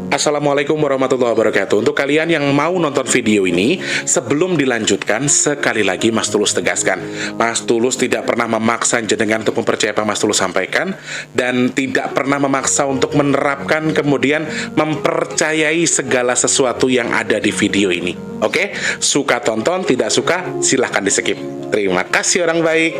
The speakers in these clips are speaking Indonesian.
Assalamualaikum warahmatullahi wabarakatuh. Untuk kalian yang mau nonton video ini, sebelum dilanjutkan, sekali lagi Mas Tulus tegaskan, Mas Tulus tidak pernah memaksa jenengan untuk mempercayai apa Mas Tulus sampaikan, dan tidak pernah memaksa untuk menerapkan kemudian mempercayai segala sesuatu yang ada di video ini. Oke? Suka tonton, tidak suka silahkan di skip. Terima kasih orang baik.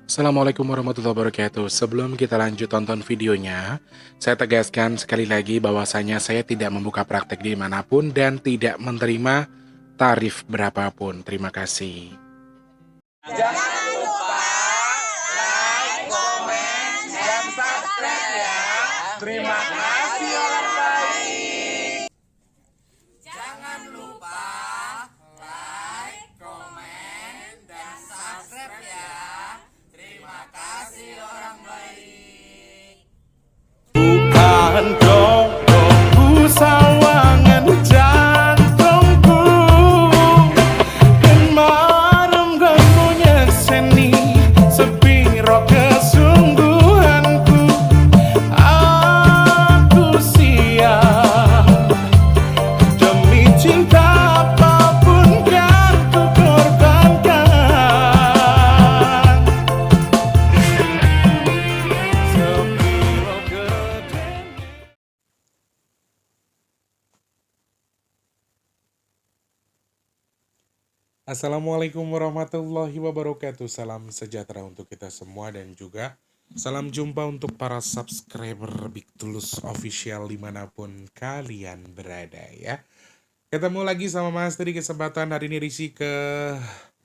Assalamualaikum warahmatullahi wabarakatuh. Sebelum kita lanjut tonton videonya, saya tegaskan sekali lagi bahwasanya saya tidak membuka praktek dimanapun dan tidak menerima tarif berapapun. Terima kasih. Jangan lupa like, komen, dan subscribe ya. Terima kasih orang baik. Jangan lupa like, komen, dan subscribe ya. Terima kasih orang baik. Bukan dongku sawangan jantungku dan marem ganggunya seni sepiro kesungguhanku. Aku siap demi cinta apapun kan ku korbankan. Sepiro gede. Assalamualaikum warahmatullahi wabarakatuh. Salam sejahtera untuk kita semua dan juga salam jumpa untuk para subscriber Big Tulus Official dimanapun kalian berada ya. Ketemu lagi sama Mas di kesempatan hari ini edisi ke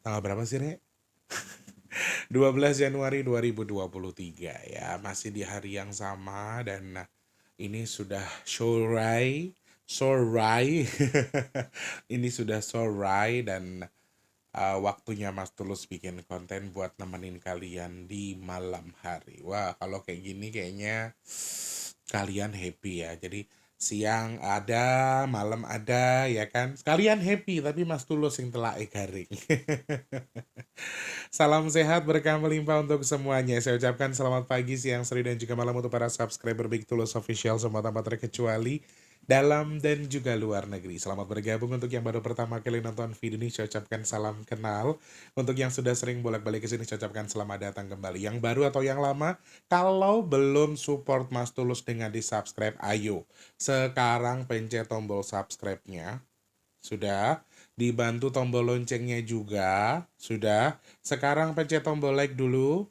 tanggal berapa sih, Rek? 12 Januari 2023 ya. Masih di hari yang sama dan ini sudah sore. Ini sudah sore dan waktunya Mas Tulus bikin konten buat nemenin kalian di malam hari. Wah, kalau kayak gini kayaknya kalian happy ya. Jadi siang ada, malam ada ya kan. Kalian happy tapi Mas Tulus yang telah garing. Salam sehat berkah melimpah untuk semuanya. Saya ucapkan selamat pagi, siang, sore, dan juga malam untuk para subscriber Big Tulus Official semua tanpa terkecuali dalam dan juga luar negeri. Selamat bergabung untuk yang baru pertama kali nonton video ini, saya ucapkan salam kenal. Untuk yang sudah sering bolak-balik ke sini, saya ucapkan selamat datang kembali. Yang baru atau yang lama, kalau belum support Mas Tulus dengan di-subscribe, ayo. Sekarang pencet tombol subscribe-nya. Sudah. Dibantu tombol loncengnya juga. Sudah. Sekarang pencet tombol like dulu.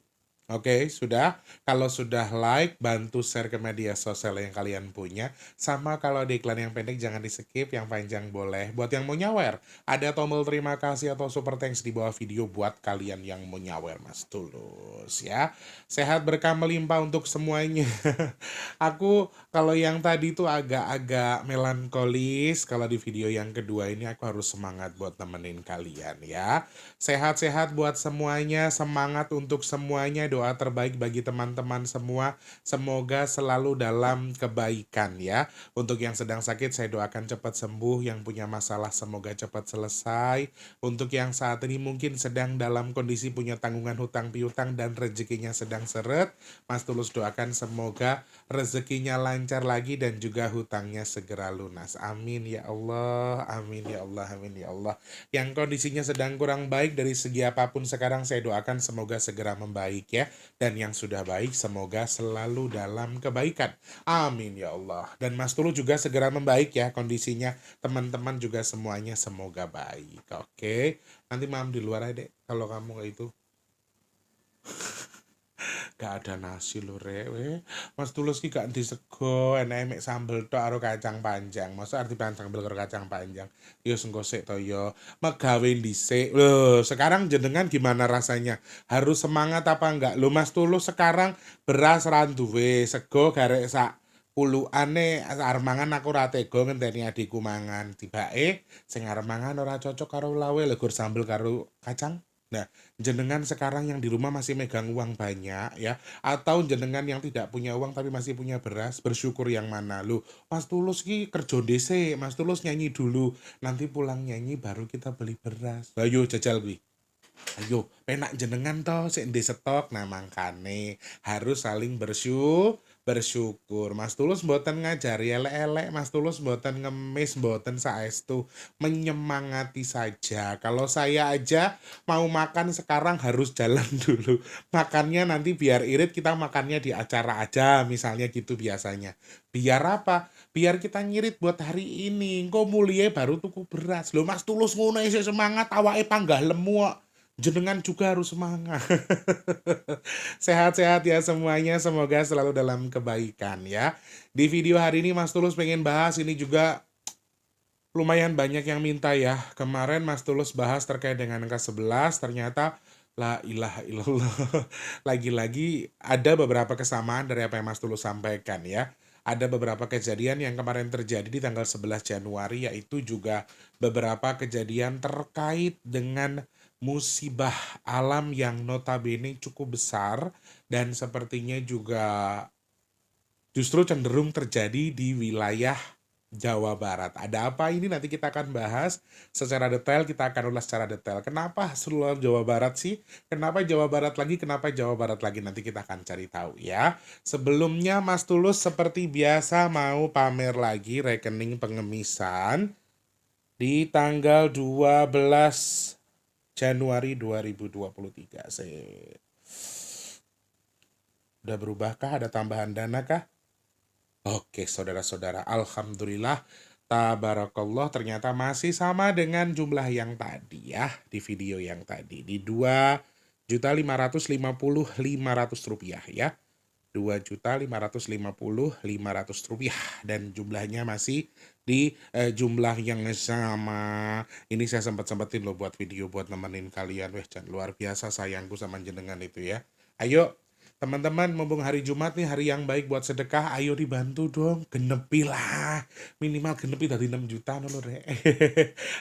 Oke, sudah. Kalau sudah like, bantu share ke media sosial yang kalian punya. Sama kalau ada iklan yang pendek, jangan di-skip, yang panjang boleh. Buat yang mau nyawer, ada tombol terima kasih atau super thanks di bawah video buat kalian yang mau nyawer Mas Tulus ya. Sehat berkah melimpah untuk semuanya. Aku kalau yang tadi tuh agak-agak melankolis, kalau di video yang kedua ini aku harus semangat buat nemenin kalian ya. Sehat-sehat buat semuanya, semangat untuk semuanya, doa terbaik bagi teman-teman semua. Semoga selalu dalam kebaikan ya. Untuk yang sedang sakit saya doakan cepat sembuh, yang punya masalah semoga cepat selesai. Untuk yang saat ini mungkin sedang dalam kondisi punya tanggungan hutang piutang dan rezekinya sedang seret, Mas Tulus doakan semoga rezekinya lancar lagi dan juga hutangnya segera lunas. Amin ya Allah, amin ya Allah, amin ya Allah. Yang kondisinya sedang kurang baik dari segi apapun sekarang saya doakan semoga segera membaik ya. Dan yang sudah baik semoga selalu dalam kebaikan. Amin ya Allah. Dan Mas Tulus juga segera membaik ya kondisinya. Teman-teman juga semuanya semoga baik. Oke. Nanti malam di luar aja deh kalau kamu kayak itu. Gak ada nasi lho rek we. Mas Tulus ki gak disego, enek sambel tok karo kacang panjang. Masa arti sambel karo kacang panjang. Yo sengko sik to yo. Megawe dhisik. Loh, sekarang jenengan gimana rasanya? Harus semangat apa enggak? Loh Mas Tulus sekarang beras ra duwe, sego garek sak puluhane arep mangan aku ora tega ngenteni adikku mangan. Tibake sing arep mangan ora cocok karo lawe legur sambel karo kacang. Nah, jenengan sekarang yang di rumah masih megang uang banyak ya, atau jenengan yang tidak punya uang tapi masih punya beras, bersyukur yang mana lu? Mas Tulus ki kerja dhisik, Mas Tulus nyanyi dulu, nanti pulang nyanyi baru kita beli beras. Ayo jajal wi. Ayo, penak jenengan toh sik ndek stok, nah mangkane harus saling bersyukur. Mas Tulus mboten ngajari elek-elek, Mas Tulus mboten ngemis, mboten saestu, menyemangati saja. Kalau saya aja mau makan sekarang harus jalan dulu. Makannya nanti biar irit kita makannya di acara aja, misalnya gitu biasanya. Biar apa? Biar kita ngirit buat hari ini. Engko mulie baru tuku beras. Loh Mas Tulus ngono isih semangat awake panggah lemu kok. Jenengan juga harus semangat. Sehat-sehat ya semuanya, semoga selalu dalam kebaikan ya. Di video hari ini Mas Tulus pengen bahas ini juga lumayan banyak yang minta ya. Kemarin Mas Tulus bahas terkait dengan angka 11, ternyata la ilaha illallah. Lagi-lagi ada beberapa kesamaan dari apa yang Mas Tulus sampaikan ya. Ada beberapa kejadian yang kemarin terjadi di tanggal 11 Januari, yaitu juga beberapa kejadian terkait dengan musibah alam yang notabene cukup besar dan sepertinya juga justru cenderung terjadi di wilayah Jawa Barat. Ada apa ini nanti kita akan bahas secara detail, kita akan ulas secara detail. Kenapa seluruh Jawa Barat sih? Kenapa Jawa Barat lagi? Kenapa Jawa Barat lagi? Nanti kita akan cari tahu ya. Sebelumnya Mas Tulus seperti biasa mau pamer lagi rekening pengemisan di tanggal 12 Januari 2023. Udah berubahkah? Ada tambahan dana kah? Oke, saudara-saudara, alhamdulillah, tabarakallah, ternyata masih sama dengan jumlah yang tadi ya, di video yang tadi, di 2.550.500 rupiah ya, 2.550.500 rupiah, dan jumlahnya masih di jumlah yang sama. Ini saya sempat-sempetin loh buat video buat nemenin kalian. Weh, luar biasa sayangku sama jenengan itu ya. Ayo teman-teman, mumpung hari Jumat nih, hari yang baik buat sedekah, ayo dibantu dong, genepi lah, minimal genepi dari 6 juta dulu Rek.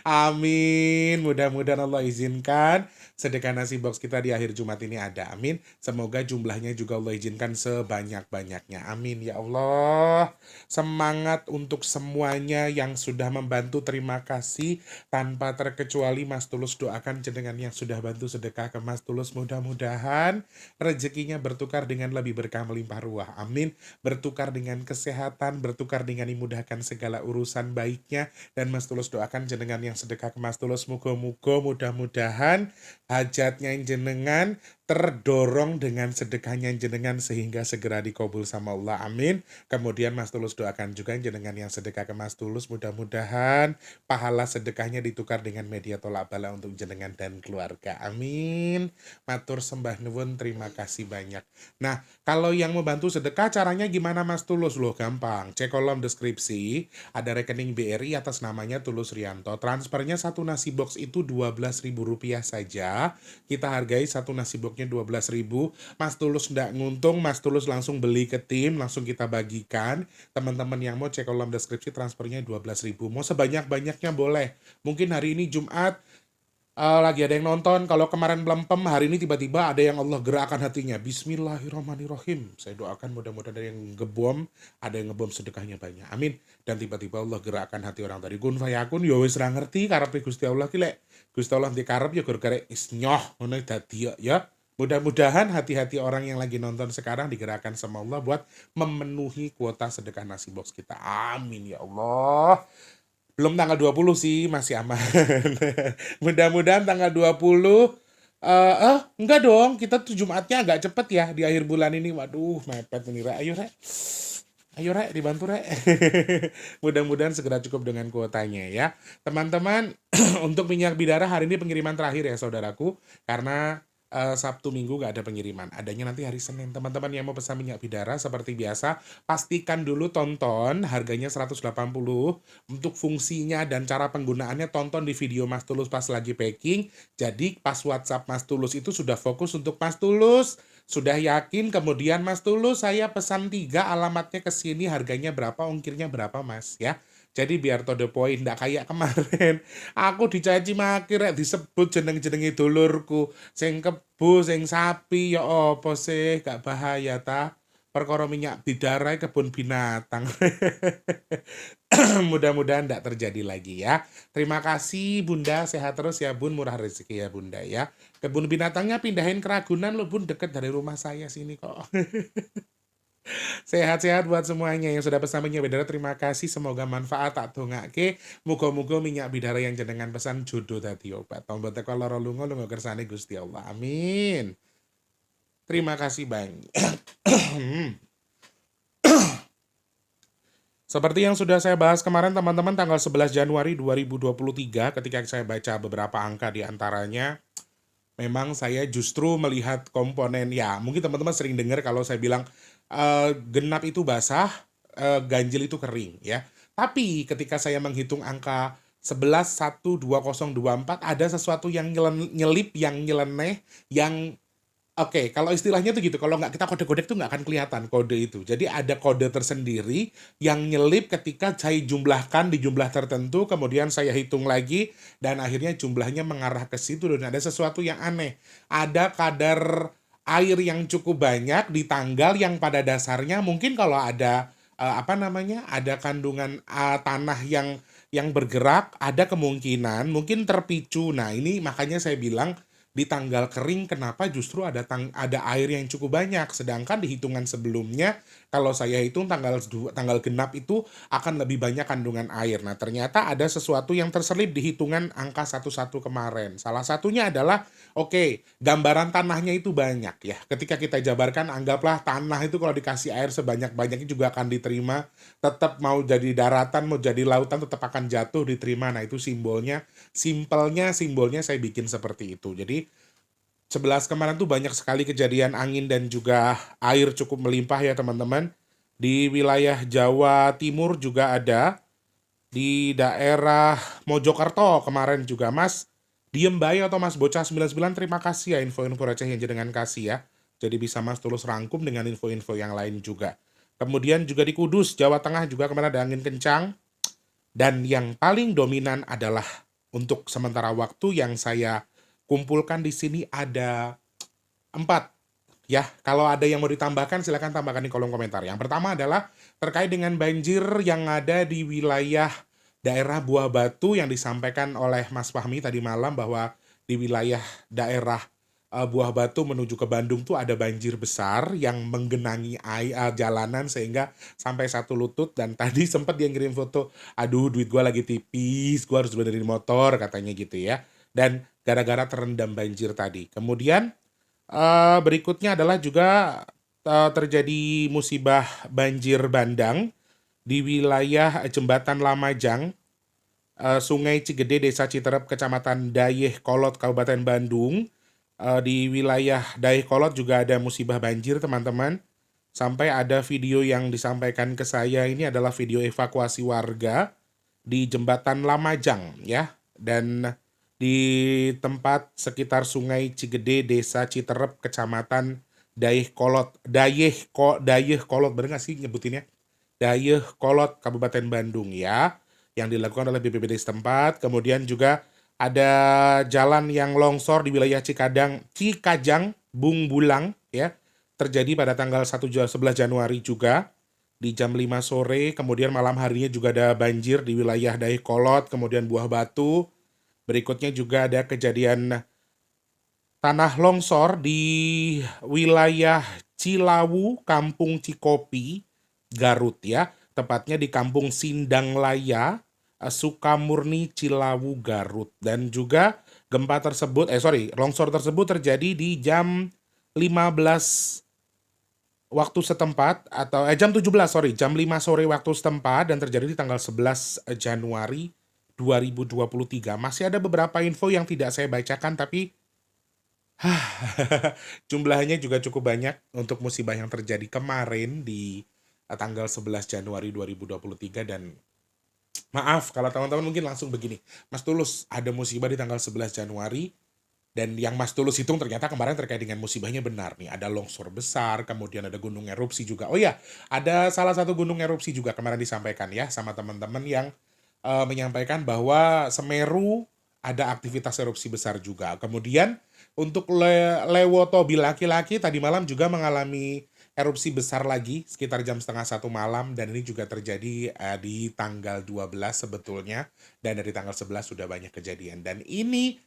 Amin, mudah-mudahan Allah izinkan sedekah nasi box kita di akhir Jumat ini ada, amin. Semoga jumlahnya juga Allah izinkan sebanyak-banyaknya, amin ya Allah. Semangat untuk semuanya yang sudah membantu, terima kasih. Tanpa terkecuali Mas Tulus doakan jenengan yang sudah bantu sedekah ke Mas Tulus, mudah-mudahan rezekinya bertukar dengan lebih berkah melimpah ruah, amin. Bertukar dengan kesehatan, bertukar dengan dimudahkan segala urusan baiknya. Dan Mas Tulus doakan jenengan yang sedekah ke Mas Tulus, muga-muga mudah-mudahan hajatnya jenengan terdorong dengan sedekahnya jenengan sehingga segera dikabul sama Allah, amin. Kemudian Mas Tulus doakan juga jenengan yang sedekah ke Mas Tulus, mudah-mudahan pahala sedekahnya ditukar dengan media tolak bala untuk jenengan dan keluarga, amin. Matur sembah nuwun, terima kasih banyak. Nah, kalau yang mau bantu sedekah caranya gimana Mas Tulus? Loh gampang, cek kolom deskripsi, ada rekening BRI atas namanya Tulus Rianto. Transfernya satu nasi box itu Rp12.000 saja. Kita hargai satu nasi boxnya 12.000. Mas Tulus ndak nguntung, Mas Tulus langsung beli ke tim, langsung kita bagikan. Teman-teman yang mau cek kolom deskripsi, transfernya 12.000. Mau sebanyak-banyaknya boleh. Mungkin hari ini Jumat lagi ada yang nonton, kalau kemarin belempem, hari ini tiba-tiba ada yang Allah gerakkan hatinya. Bismillahirrahmanirrahim. Saya doakan mudah-mudahan ada yang ngebom sedekahnya banyak. Amin. Dan tiba-tiba Allah gerakkan hati orang tadi. Kun fayakun, ya wis ra ngerti karepe Gusti Allah ki lek Gusti Allah dikarep ya gara-gara isnyoh ngono dadi ya. Mudah-mudahan hati-hati orang yang lagi nonton sekarang digerakkan sama Allah buat memenuhi kuota sedekah nasi box kita. Amin ya Allah. Belum tanggal 20 sih, masih aman. Mudah-mudahan tanggal 20, enggak dong, kita tuh Jumatnya agak cepet ya di akhir bulan ini. Waduh, mepet ini Rek. Ayo Rek, dibantu Rek. Mudah-mudahan segera cukup dengan kuotanya ya. Teman-teman, untuk minyak bidara hari ini pengiriman terakhir ya saudaraku. Karena Sabtu Minggu nggak ada pengiriman, adanya nanti hari Senin. Teman-teman yang mau pesan minyak bidara seperti biasa, pastikan dulu tonton, harganya 180. Untuk fungsinya dan cara penggunaannya tonton di video Mas Tulus pas lagi packing. Jadi pas WhatsApp Mas Tulus itu sudah fokus untuk Mas Tulus, sudah yakin, kemudian Mas Tulus saya pesan 3, alamatnya ke sini, harganya berapa, ongkirnya berapa Mas ya. Jadi biar to the point, ndak kayak kemarin. Aku dicaci maki rek disebut jeneng-jenenge dulurku. Sing kebo, sing sapi, ya apa sih? Gak bahaya ta? Perkara minyak bidara kebun binatang. Mudah-mudahan ndak terjadi lagi ya. Terima kasih Bunda, sehat terus ya Bun, murah rezeki ya Bunda ya. Kebun binatangnya pindahin ke Ragunan loh Bun, deket dari rumah saya sini kok. Sehat-sehat buat semuanya yang sudah pesan minyak bidara. Terima kasih. Semoga manfaat tak dongake. Muga-muga minyak bidara yang jenengan pesan jodoh dadi obat. Tombol teko lara lunga lunga kersane Gusti Allah. Amin. Terima kasih banyak. Seperti yang sudah saya bahas kemarin teman-teman tanggal 11 Januari 2023 ketika saya baca beberapa angka di antaranya memang saya justru melihat komponen ya mungkin teman-teman sering dengar kalau saya bilang genap itu basah, ganjil itu kering ya. Tapi ketika saya menghitung angka 11, 1, 20, 24 ada sesuatu yang nyelip, yang nyeleneh, yang oke, kalau istilahnya tuh gitu, kalau nggak kita kode-kode tuh nggak akan kelihatan kode itu. Jadi ada kode tersendiri yang nyelip ketika saya jumlahkan di jumlah tertentu, kemudian saya hitung lagi, dan akhirnya jumlahnya mengarah ke situ, dan ada sesuatu yang aneh. Ada kadar air yang cukup banyak di tanggal yang pada dasarnya mungkin kalau ada apa namanya, ada kandungan tanah yang bergerak, ada kemungkinan mungkin terpicu. Nah ini makanya saya bilang di tanggal kering kenapa justru ada air yang cukup banyak, sedangkan di hitungan sebelumnya kalau saya hitung tanggal genap itu akan lebih banyak kandungan air. Nah ternyata ada sesuatu yang terselip di hitungan angka 11 kemarin. Salah satunya adalah oke, gambaran tanahnya itu banyak ya. Ketika kita jabarkan anggaplah tanah itu kalau dikasih air sebanyak-banyaknya juga akan diterima, tetap mau jadi daratan mau jadi lautan tetap akan jatuh diterima. Nah itu simbolnya saya bikin seperti itu. Jadi 11 kemarin tuh banyak sekali kejadian angin dan juga air cukup melimpah ya teman-teman. Di wilayah Jawa Timur juga ada. Di daerah Mojokerto kemarin juga Mas. Diem bayi atau Mas Bocah 99 terima kasih ya info-info receh yang jenengan kasih ya. Jadi bisa Mas Tulus rangkum dengan info-info yang lain juga. Kemudian juga di Kudus, Jawa Tengah juga kemarin ada angin kencang. Dan yang paling dominan adalah untuk sementara waktu yang saya kumpulkan di sini ada 4. Ya, kalau ada yang mau ditambahkan silakan tambahkan di kolom komentar. Yang pertama adalah terkait dengan banjir yang ada di wilayah daerah Buah Batu yang disampaikan oleh Mas Fahmi tadi malam bahwa di wilayah daerah Buah Batu menuju ke Bandung tuh ada banjir besar yang menggenangi jalanan sehingga sampai 1 lutut, dan tadi sempat dia ngirim foto, aduh duit gua lagi tipis, gua harus benerin motor katanya gitu ya. Dan gara-gara terendam banjir tadi. Kemudian berikutnya adalah juga terjadi musibah banjir bandang di wilayah Jembatan Lamajang, Sungai Cigede, Desa Citerep, Kecamatan Dayeh Kolot, Kabupaten Bandung. Di wilayah Dayeh Kolot juga ada musibah banjir teman-teman. Sampai ada video yang disampaikan ke saya, ini adalah video evakuasi warga di Jembatan Lamajang ya. Dan di tempat sekitar Sungai Cigede, Desa Citerep, Kecamatan Dayeh Kolot. Dayeh Kolot, bener nggak sih nyebutinnya? Dayeh Kolot, Kabupaten Bandung ya, yang dilakukan oleh BPBD setempat. Kemudian juga ada jalan yang longsor di wilayah Cikajang, Bung Bulang ya, terjadi pada tanggal 11 Januari juga di jam 5 sore. Kemudian malam harinya juga ada banjir di wilayah Dayeh Kolot, kemudian Buah Batu. Berikutnya juga ada kejadian tanah longsor di wilayah Cilawu, Kampung Cikopi, Garut ya. Tepatnya di Kampung Sindanglaya, Sukamurni, Cilawu, Garut. Dan juga longsor tersebut terjadi di jam 15 waktu setempat atau jam 5 sore waktu setempat dan terjadi di tanggal 11 Januari 2023. Masih ada beberapa info yang tidak saya bacakan tapi jumlahnya juga cukup banyak untuk musibah yang terjadi kemarin di tanggal 11 Januari 2023. Dan maaf kalau teman-teman mungkin langsung begini, Mas Tulus ada musibah di tanggal 11 Januari dan yang Mas Tulus hitung ternyata kemarin terkait dengan musibahnya benar nih. Ada longsor besar, kemudian ada gunung erupsi juga. Oh ya, ada salah satu gunung erupsi juga kemarin disampaikan ya sama teman-teman yang menyampaikan bahwa Semeru ada aktivitas erupsi besar juga. Kemudian untuk Lewotobi laki-laki tadi malam juga mengalami erupsi besar lagi sekitar jam setengah 1 malam, dan ini juga terjadi di tanggal 12 sebetulnya, dan dari tanggal 11 sudah banyak kejadian. Dan ini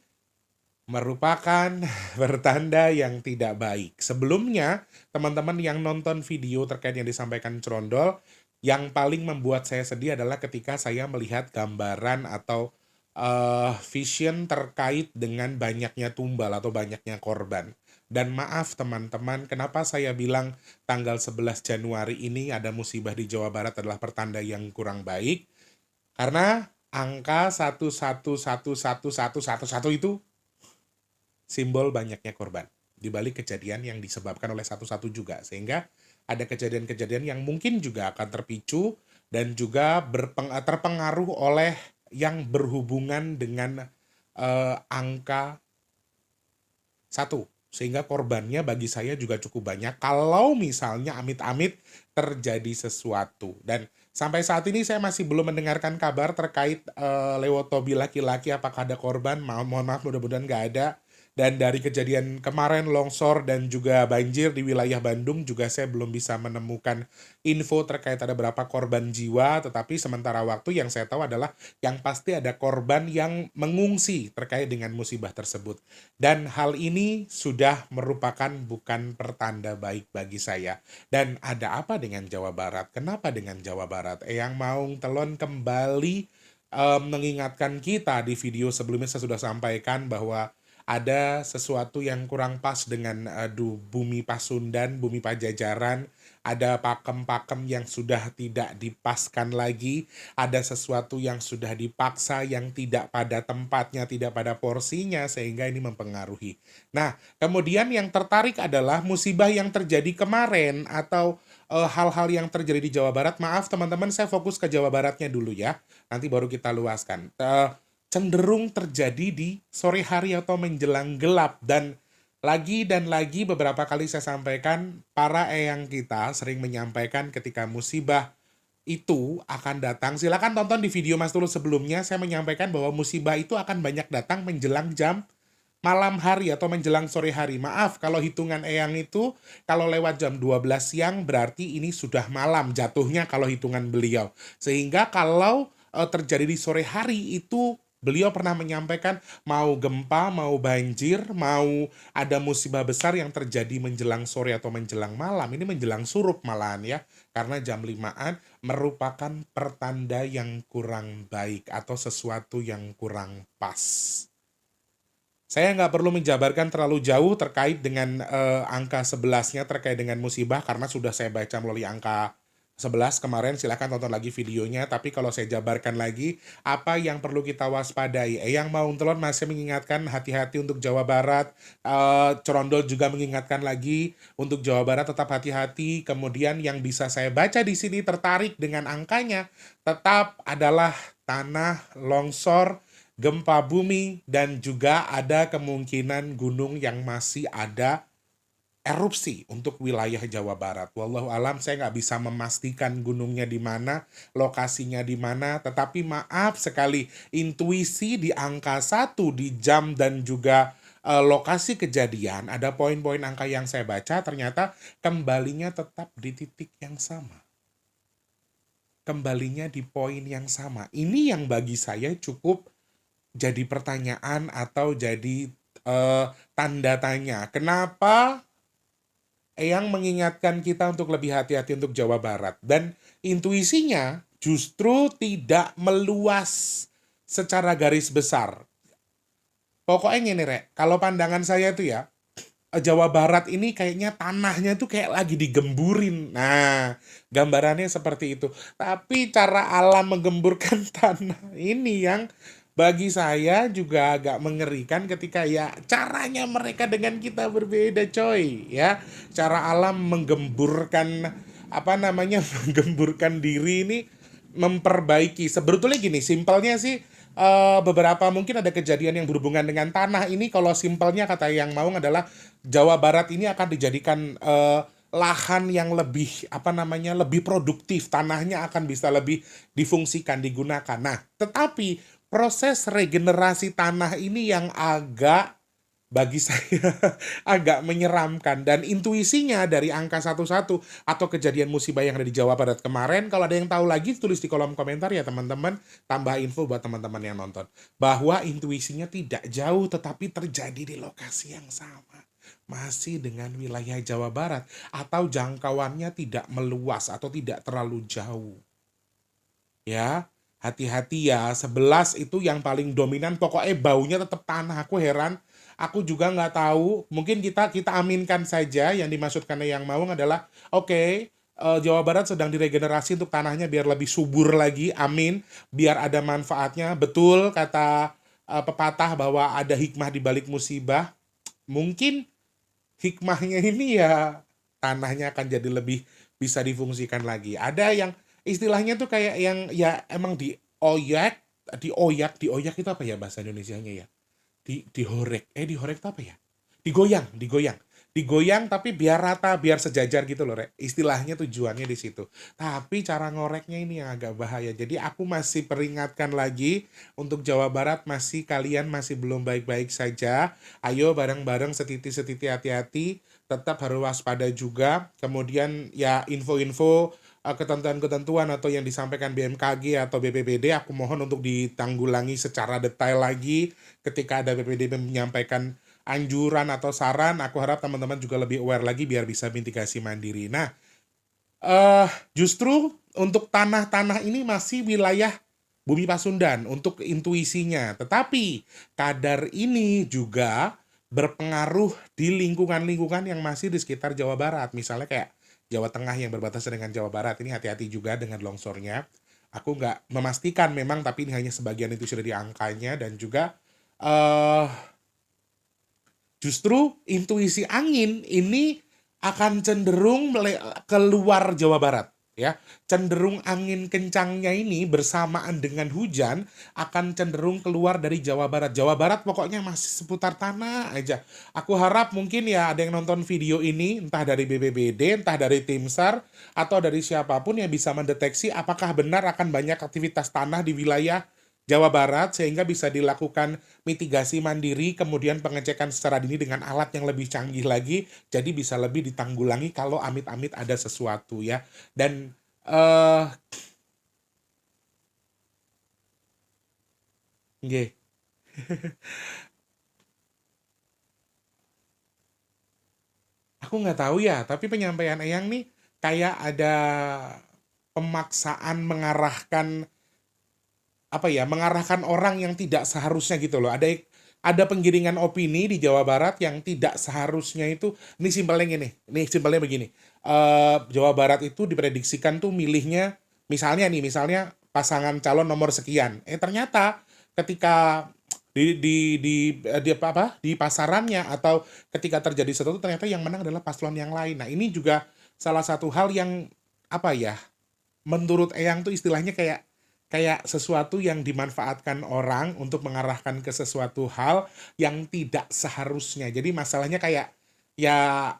merupakan pertanda yang tidak baik. Sebelumnya, teman-teman yang nonton video terkait yang disampaikan Cerondol, yang paling membuat saya sedih adalah ketika saya melihat gambaran atau vision terkait dengan banyaknya tumbal atau banyaknya korban. Dan maaf teman-teman, kenapa saya bilang tanggal 11 Januari ini ada musibah di Jawa Barat adalah pertanda yang kurang baik. Karena angka 1111111 itu simbol banyaknya korban di balik kejadian yang disebabkan oleh 11 juga, sehingga ada kejadian-kejadian yang mungkin juga akan terpicu dan juga terpengaruh oleh yang berhubungan dengan angka 1, sehingga korbannya bagi saya juga cukup banyak kalau misalnya amit-amit terjadi sesuatu. Dan sampai saat ini saya masih belum mendengarkan kabar terkait lewotobi laki-laki apakah ada korban. Mohon maaf, mudah-mudahan nggak ada. Dan dari kejadian kemarin longsor dan juga banjir di wilayah Bandung juga saya belum bisa menemukan info terkait ada berapa korban jiwa, tetapi sementara waktu yang saya tahu adalah yang pasti ada korban yang mengungsi terkait dengan musibah tersebut. Dan hal ini sudah merupakan bukan pertanda baik bagi saya. Dan ada apa dengan Jawa Barat? Kenapa dengan Jawa Barat? Eyang Maung Telon kembali mengingatkan kita. Di video sebelumnya saya sudah sampaikan bahwa ada sesuatu yang kurang pas dengan bumi Pasundan, bumi Pajajaran, ada pakem-pakem yang sudah tidak dipaskan lagi, ada sesuatu yang sudah dipaksa yang tidak pada tempatnya, tidak pada porsinya, sehingga ini mempengaruhi. Nah, kemudian yang tertarik adalah musibah yang terjadi kemarin atau hal-hal yang terjadi di Jawa Barat. Maaf teman-teman, saya fokus ke Jawa Baratnya dulu ya, nanti baru kita luaskan. Cenderung terjadi di sore hari atau menjelang gelap, dan lagi beberapa kali saya sampaikan, para eyang kita sering menyampaikan ketika musibah itu akan datang. Silakan tonton di video Mas Tulus sebelumnya, saya menyampaikan bahwa musibah itu akan banyak datang menjelang jam malam hari atau menjelang sore hari. Maaf, kalau hitungan eyang itu kalau lewat jam 12 siang berarti ini sudah malam jatuhnya kalau hitungan beliau. Sehingga kalau terjadi di sore hari itu beliau pernah menyampaikan mau gempa, mau banjir, mau ada musibah besar yang terjadi menjelang sore atau menjelang malam. Ini menjelang surup malahan ya. Karena jam 5-an merupakan pertanda yang kurang baik atau sesuatu yang kurang pas. Saya nggak perlu menjabarkan terlalu jauh terkait dengan angka 11-nya terkait dengan musibah karena sudah saya baca melalui angka 11 kemarin, silahkan tonton lagi videonya. Tapi kalau saya jabarkan lagi, apa yang perlu kita waspadai? Eyang Maung Telon masih mengingatkan hati-hati untuk Jawa Barat. Cerondol juga mengingatkan lagi untuk Jawa Barat tetap hati-hati. Kemudian yang bisa saya baca di sini tertarik dengan angkanya, tetap adalah tanah, longsor, gempa bumi, dan juga ada kemungkinan gunung yang masih ada erupsi untuk wilayah Jawa Barat. Wallahu alam, saya nggak bisa memastikan gunungnya di mana, lokasinya di mana, tetapi maaf sekali, intuisi di angka 1 di jam dan juga lokasi kejadian, ada poin-poin angka yang saya baca, ternyata kembalinya tetap di titik yang sama. Kembalinya di poin yang sama. Ini yang bagi saya cukup jadi pertanyaan atau jadi tanda tanya. Kenapa Eyang mengingatkan kita untuk lebih hati-hati untuk Jawa Barat, dan intuisinya justru tidak meluas secara garis besar. Pokoknya ini Rek, kalau pandangan saya itu ya, Jawa Barat ini kayaknya tanahnya tuh kayak lagi digemburin. Nah, gambarannya seperti itu. Tapi cara alam menggemburkan tanah ini yang bagi saya juga agak mengerikan ketika ya caranya mereka dengan kita berbeda coy ya. Cara alam menggemburkan menggemburkan diri ini memperbaiki. Sebetulnya gini, simpelnya sih beberapa mungkin ada kejadian yang berhubungan dengan tanah ini. Kalau simpelnya kata yang mau adalah Jawa Barat ini akan dijadikan lahan yang lebih lebih produktif, tanahnya akan bisa lebih difungsikan, digunakan. Nah, tetapi proses regenerasi tanah ini yang agak bagi saya agak menyeramkan, dan intuisinya dari angka 11 atau kejadian musibah yang ada di Jawa Barat kemarin, kalau ada yang tahu lagi tulis di kolom komentar ya teman-teman, tambah info buat teman-teman yang nonton, bahwa intuisinya tidak jauh tetapi terjadi di lokasi yang sama, masih dengan wilayah Jawa Barat, atau jangkauannya tidak meluas atau tidak terlalu jauh. Ya, hati-hati ya, 11 itu yang paling dominan, pokoknya baunya tetap tanah. Aku heran, aku juga nggak tahu, mungkin kita kita aminkan saja yang dimaksudkan yang Maung adalah, oke, Jawa Barat sedang diregenerasi untuk tanahnya biar lebih subur lagi, amin, biar ada manfaatnya, betul kata pepatah bahwa ada hikmah di balik musibah, mungkin hikmahnya ini ya tanahnya akan jadi lebih bisa difungsikan lagi. Ada yang istilahnya tuh kayak yang ya emang dioyak, dioyak itu apa ya bahasa Indonesianya ya? Dihorek. Dihorek itu apa ya? Digoyang, digoyang. Digoyang tapi biar rata, biar sejajar gitu loh, Rek. Istilahnya tujuannya di situ. Tapi cara ngoreknya ini yang agak bahaya. Jadi aku masih peringatkan lagi untuk Jawa Barat, kalian masih belum baik-baik saja. Ayo bareng-bareng setiti-setiti, hati-hati, tetap harus waspada juga. Kemudian ya info-info ketentuan-ketentuan atau yang disampaikan BMKG atau BPBD, aku mohon untuk ditanggulangi secara detail lagi ketika ada BPBD menyampaikan anjuran atau saran. Aku harap teman-teman juga lebih aware lagi biar bisa mitigasi mandiri. Nah, justru untuk tanah-tanah ini masih wilayah Bumi Pasundan untuk intuisinya. Tetapi kadar ini juga berpengaruh di lingkungan-lingkungan yang masih di sekitar Jawa Barat. Misalnya kayak Jawa Tengah yang berbatasan dengan Jawa Barat. Ini hati-hati juga dengan longsornya. Aku nggak memastikan memang, tapi ini hanya sebagian itu sudah di angkanya. Dan juga eh justru intuisi angin ini akan cenderung keluar Jawa Barat, ya. Cenderung angin kencangnya ini bersamaan dengan hujan akan cenderung keluar dari Jawa Barat. Jawa Barat pokoknya masih seputar tanah aja. Aku harap mungkin ya ada yang nonton video ini, entah dari BPBD, entah dari tim SAR, atau dari siapapun yang bisa mendeteksi apakah benar akan banyak aktivitas tanah di wilayah Jawa Barat, sehingga bisa dilakukan mitigasi mandiri, kemudian pengecekan secara dini dengan alat yang lebih canggih lagi, jadi bisa lebih ditanggulangi kalau amit-amit ada sesuatu ya. Dan nggih. Aku nggak tahu ya, tapi penyampaian Eyang nih kayak ada pemaksaan mengarahkan apa ya, mengarahkan orang yang tidak seharusnya gitu loh. Ada penggiringan opini di Jawa Barat yang tidak seharusnya itu. Ini simpelnya gini, ini simpelnya begini. Jawa Barat itu diprediksikan tuh milihnya misalnya pasangan calon nomor sekian. Ternyata ketika di pasarannya atau ketika terjadi sesuatu, ternyata yang menang adalah paslon yang lain. Nah, ini juga salah satu hal yang apa ya, menurut Eyang tuh istilahnya kayak kayak sesuatu yang dimanfaatkan orang untuk mengarahkan ke sesuatu hal yang tidak seharusnya. Jadi masalahnya kayak ya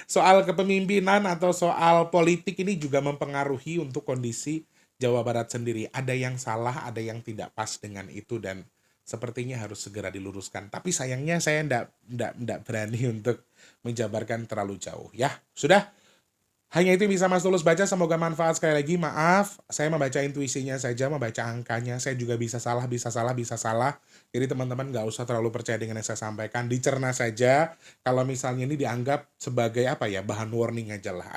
soal kepemimpinan atau soal politik ini juga mempengaruhi untuk kondisi Jawa Barat sendiri. Ada yang salah, ada yang tidak pas dengan itu, dan sepertinya harus segera diluruskan. Tapi sayangnya saya ndak berani untuk menjabarkan terlalu jauh. Ya, sudah. Hanya itu yang bisa Mas Tulus baca, semoga manfaat. Sekali lagi maaf, saya membaca intuisinya saja, membaca angkanya, saya juga bisa salah, bisa salah, bisa salah. Jadi teman-teman nggak usah terlalu percaya dengan yang saya sampaikan, dicerna saja. Kalau misalnya ini dianggap sebagai apa ya, bahan warning aja lah.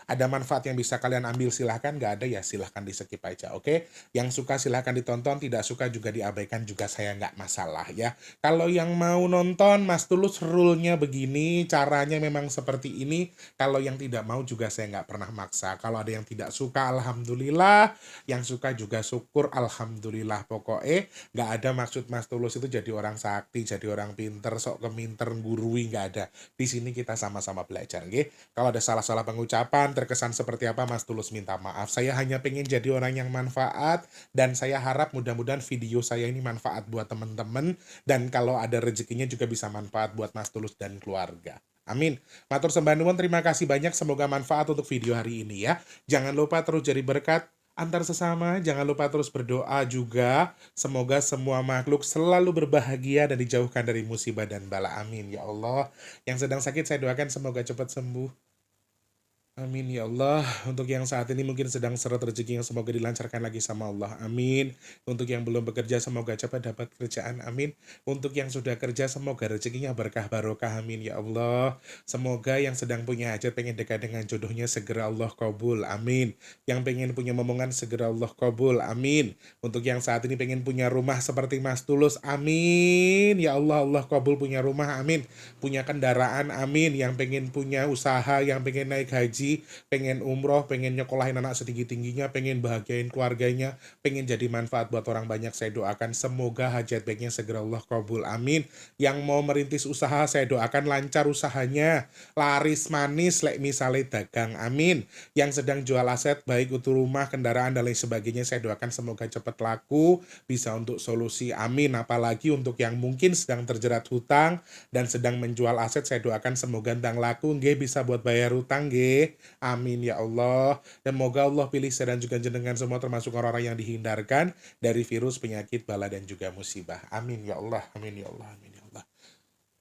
Ada manfaat yang bisa kalian ambil, silahkan. Nggak ada ya silahkan di skip aja, oke? Yang suka silahkan ditonton, tidak suka juga diabaikan juga, saya nggak masalah ya. Kalau yang mau nonton, Mas Tulus rule-nya begini, caranya memang seperti ini. Kalau yang tidak mau juga saya nggak pernah maksa. Kalau ada yang tidak suka, alhamdulillah. Yang suka juga syukur, alhamdulillah. Pokoknya nggak ada maksud Mas Tulus itu jadi orang sakti, jadi orang pinter, sok keminter, gurui, nggak ada. Di sini kita sama-sama belajar, nggih. Kalau ada salah-salah pengucapan, terkesan seperti apa, Mas Tulus minta maaf. Saya hanya pengen jadi orang yang manfaat, dan saya harap mudah-mudahan video saya ini manfaat buat teman-teman, dan kalau ada rezekinya juga bisa manfaat buat Mas Tulus dan keluarga. Amin. Matur sembah nuwun, terima kasih banyak. Semoga manfaat untuk video hari ini ya. Jangan lupa terus jadi berkat. antar sesama. Jangan lupa terus berdoa juga. Semoga semua makhluk selalu berbahagia dan dijauhkan dari musibah dan bala. Amin ya Allah. Yang sedang sakit saya doakan semoga cepat sembuh. Amin ya Allah. Untuk yang saat ini mungkin sedang seret rezekinya semoga dilancarkan lagi sama Allah. Amin. Untuk yang belum bekerja semoga cepat dapat kerjaan. Amin. Untuk yang sudah kerja semoga rezekinya berkah barokah. Amin ya Allah. Semoga yang sedang punya hajat pengen dekat dengan jodohnya segera Allah kabul. Amin. Yang pengen punya momongan segera Allah kabul. Amin. Untuk yang saat ini pengen punya rumah seperti Mas Tulus. Amin. Ya Allah, Allah kabul punya rumah. Amin. Punya kendaraan. Amin. Yang pengen punya usaha, yang pengen naik haji, pengen umroh, pengen nyekolahin anak setinggi-tingginya, pengen bahagiain keluarganya, pengen jadi manfaat buat orang banyak, saya doakan semoga hajat baiknya segera Allah kabul. Amin. Yang mau merintis usaha saya doakan lancar usahanya, laris manis lek misale dagang. Amin. Yang sedang jual aset baik untuk rumah, kendaraan dan lain sebagainya saya doakan semoga cepat laku, bisa untuk solusi. Amin. Apalagi untuk yang mungkin sedang terjerat hutang dan sedang menjual aset saya doakan semoga ndang laku nggih, bisa buat bayar hutang nggih. Amin ya Allah. Dan moga Allah pilih saya dan juga jenengan semua termasuk orang-orang yang dihindarkan dari virus, penyakit, bala dan juga musibah. Amin ya Allah. Amin ya Allah. Amin ya Allah.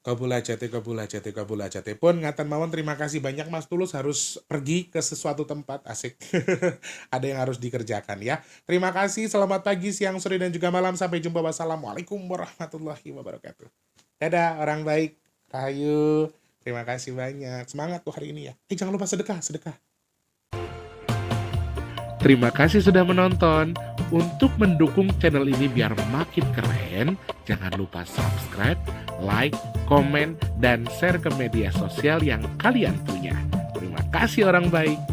Kabul hajate, kabul hajate, kabul hajate. Pun ngatan mawon terima kasih banyak Mas Tulus harus pergi ke sesuatu tempat asik. Ada yang harus dikerjakan ya. Terima kasih. Selamat pagi, siang, sore dan juga malam. Sampai jumpa. Wassalamualaikum warahmatullahi wabarakatuh. Dadah orang baik. Rahayu. Terima kasih banyak. Semangat tuh hari ini ya. Jangan lupa sedekah. Terima kasih sudah menonton. Untuk mendukung channel ini biar makin keren, jangan lupa subscribe, like, komen, dan share ke media sosial yang kalian punya. Terima kasih orang baik.